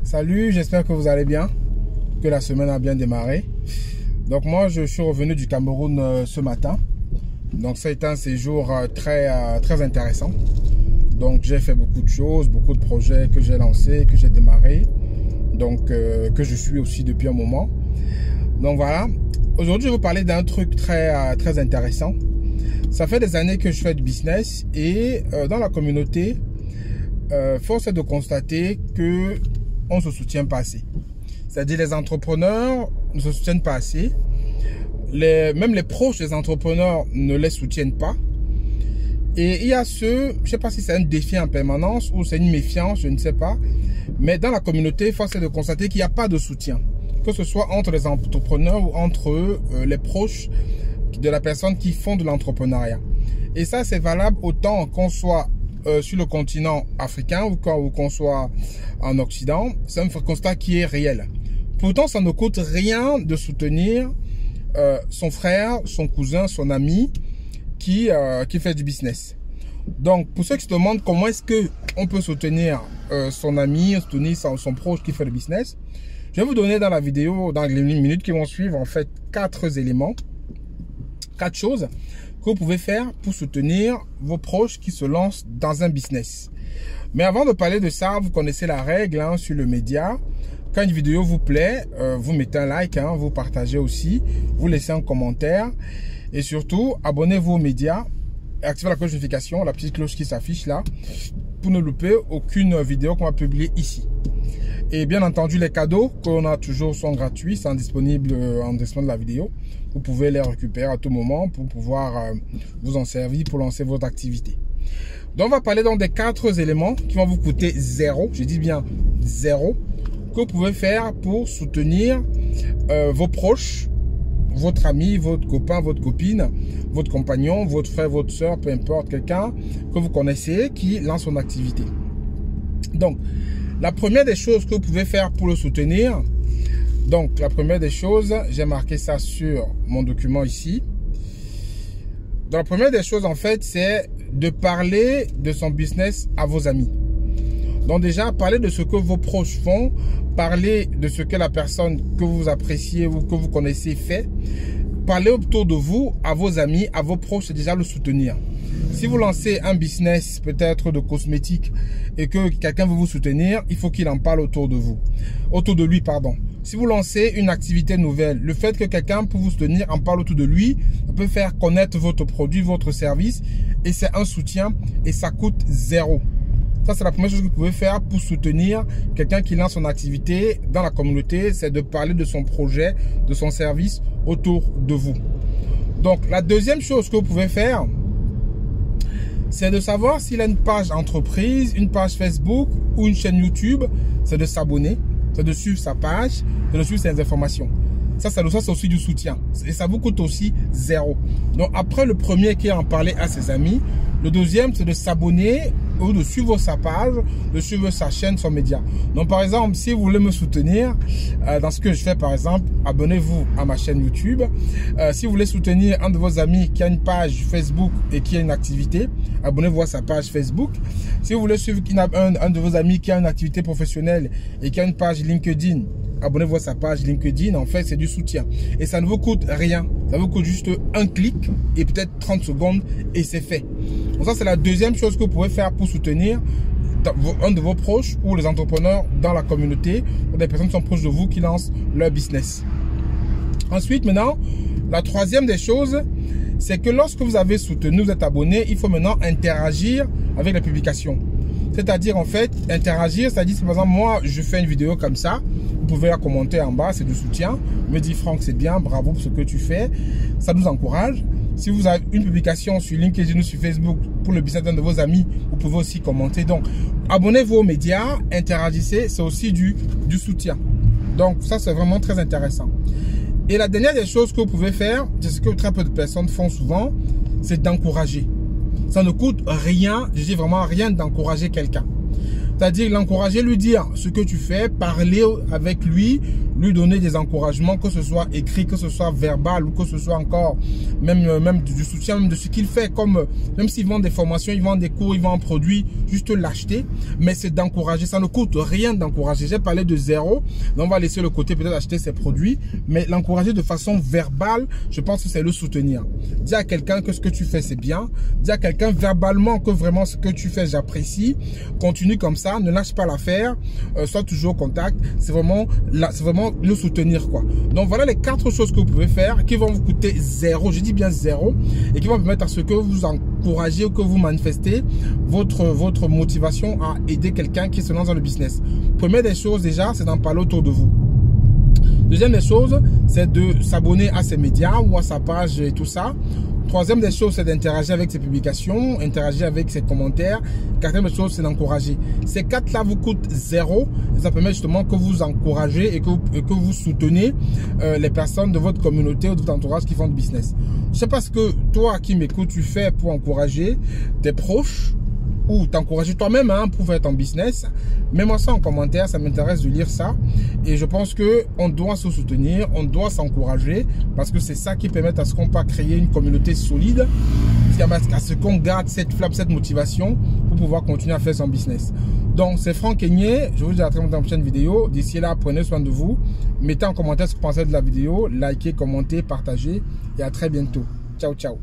Salut, j'espère que vous allez bien, que la semaine a bien démarré. Donc moi, je suis revenu du Cameroun ce matin. Donc ça a été un séjour très intéressant. Donc j'ai fait beaucoup de choses, beaucoup de projets que j'ai lancés, que j'ai démarrés. Donc que je suis aussi depuis un moment. Donc voilà, aujourd'hui je vais vous parler d'un truc très intéressant. Ça fait des années que je fais du business et dans la communauté, force est de constater que on ne se soutient pas assez. C'est-à-dire les entrepreneurs ne se soutiennent pas assez. Même les proches des entrepreneurs ne les soutiennent pas. Et il y a je ne sais pas si c'est un défi en permanence ou c'est une méfiance, je ne sais pas. Mais dans la communauté, force est de constater qu'il n'y a pas de soutien. Que ce soit entre les entrepreneurs ou entre les proches de la personne qui font de l'entrepreneuriat. Et ça, c'est valable autant qu'on soit sur le continent africain ou qu'on soit en Occident. C'est un constat qui est réel. Pourtant, ça ne coûte rien de soutenir son frère, son cousin, son ami qui fait du business. Donc, pour ceux qui se demandent comment est-ce qu'on peut soutenir son ami, soutenir son proche qui fait le business, je vais vous donner dans la vidéo, dans les minutes qui vont suivre, en fait, 4 éléments, 4 choses que vous pouvez faire pour soutenir vos proches qui se lancent dans un business. Mais avant de parler de ça, vous connaissez la règle sur le média. Quand une vidéo vous plaît, vous mettez un like, vous partagez aussi, vous laissez un commentaire. Et surtout, abonnez-vous aux médias et activez la cloche de notification, la petite cloche qui s'affiche là, pour ne louper aucune vidéo qu'on va publier ici. Et bien entendu, les cadeaux qu'on a toujours sont gratuits, sont disponibles en description de la vidéo. Vous pouvez les récupérer à tout moment pour pouvoir vous en servir pour lancer votre activité. Donc, on va parler donc des 4 éléments qui vont vous coûter 0, je dis bien 0, que vous pouvez faire pour soutenir vos proches, votre ami, votre copain, votre copine, votre compagnon, votre frère, votre soeur, peu importe, quelqu'un que vous connaissez qui lance son activité. Donc, la première des choses que vous pouvez faire pour le soutenir, donc la première des choses, j'ai marqué ça sur mon document ici. Donc, la première des choses en fait, c'est de parler de son business à vos amis. Donc déjà, parlez de ce que vos proches font, parlez de ce que la personne que vous appréciez ou que vous connaissez fait. Parlez autour de vous, à vos amis, à vos proches, c'est déjà le soutenir. Si vous lancez un business peut-être de cosmétiques et que quelqu'un veut vous soutenir, il faut qu'il en parle autour de vous. Autour de lui, pardon. Si vous lancez une activité nouvelle, le fait que quelqu'un pour vous soutenir en parle autour de lui, ça peut faire connaître votre produit, votre service et c'est un soutien et ça coûte 0. Ça, c'est la première chose que vous pouvez faire pour soutenir quelqu'un qui lance son activité dans la communauté, c'est de parler de son projet, de son service autour de vous. Donc, la deuxième chose que vous pouvez faire, c'est de savoir s'il a une page entreprise, une page Facebook ou une chaîne YouTube, c'est de s'abonner, c'est de suivre sa page, c'est de suivre ses informations. Ça, c'est aussi du soutien. Et ça vous coûte aussi 0. Donc, après le premier qui a en parlé à ses amis, le deuxième, c'est de s'abonner ou de suivre sa page, de suivre sa chaîne, son média. Donc, par exemple, si vous voulez me soutenir dans ce que je fais, par exemple, abonnez-vous à ma chaîne YouTube. Si vous voulez soutenir un de vos amis qui a une page Facebook et qui a une activité, abonnez-vous à sa page Facebook. Si vous voulez suivre un de vos amis qui a une activité professionnelle et qui a une page LinkedIn, abonnez-vous à sa page LinkedIn. En fait, c'est du soutien. Et ça ne vous coûte rien. Ça vous coûte juste un clic et peut-être 30 secondes et c'est fait. Donc ça, c'est la deuxième chose que vous pouvez faire pour soutenir un de vos proches ou les entrepreneurs dans la communauté ou des personnes qui sont proches de vous qui lancent leur business. Ensuite, maintenant, la troisième des choses, c'est que lorsque vous avez soutenu, vous êtes abonné, il faut maintenant interagir avec les publications. C'est-à-dire, en fait, interagir, c'est-à-dire, par exemple, moi, je fais une vidéo comme ça, vous pouvez la commenter en bas, c'est du soutien. Me dit, Franck, c'est bien, bravo pour ce que tu fais. Ça nous encourage. Si vous avez une publication sur LinkedIn ou sur Facebook pour le business d'un de vos amis, vous pouvez aussi commenter. Donc, abonnez-vous aux médias, interagissez, c'est aussi du soutien. Donc, ça, c'est vraiment très intéressant. Et la dernière des choses que vous pouvez faire, c'est ce que très peu de personnes font souvent, c'est d'encourager. Ça ne coûte rien, je dis vraiment rien d'encourager quelqu'un. C'est-à-dire l'encourager, lui dire ce que tu fais, parler avec lui, lui donner des encouragements, que ce soit écrit, que ce soit verbal ou que ce soit encore même du soutien même de ce qu'il fait, comme même s'il vend des formations, il vend des cours, il vend un produit, juste l'acheter, mais c'est d'encourager, ça ne coûte rien d'encourager. J'ai parlé de zéro, donc on va laisser le côté peut-être acheter ses produits, mais l'encourager de façon verbale, je pense que c'est le soutenir. Dis à quelqu'un que ce que tu fais c'est bien, dis à quelqu'un verbalement que vraiment ce que tu fais j'apprécie, continue comme ça, ne lâche pas l'affaire, sois toujours au contact, c'est vraiment le soutenir quoi. Donc voilà les 4 choses que vous pouvez faire qui vont vous coûter zéro, je dis bien zéro, et qui vont permettre à ce que vous encouragez ou que vous manifestez votre motivation à aider quelqu'un qui se lance dans le business. Première des choses déjà, c'est d'en parler autour de vous. Deuxième des choses, c'est de s'abonner à ses médias ou à sa page et tout ça. Troisième des choses, c'est d'interagir avec ses publications, interagir avec ses commentaires. Quatrième des choses, c'est d'encourager. Ces 4-là vous coûtent zéro. Et ça permet justement que vous encouragez et que vous soutenez les personnes de votre communauté ou de votre entourage qui font du business. Je ne sais pas ce que toi qui m'écoutes, tu fais pour encourager tes proches ou t'encourager toi-même pour faire ton business. Mets-moi ça en commentaire, ça m'intéresse de lire ça. Et je pense qu'on doit se soutenir, on doit s'encourager parce que c'est ça qui permet à ce qu'on puisse créer une communauté solide, à ce qu'on garde cette flamme, cette motivation pour pouvoir continuer à faire son business. Donc c'est Franck Aigné, je vous dis à très bientôt dans la prochaine vidéo. D'ici là, prenez soin de vous. Mettez en commentaire ce que vous pensez de la vidéo, likez, commentez, partagez et à très bientôt. Ciao, ciao.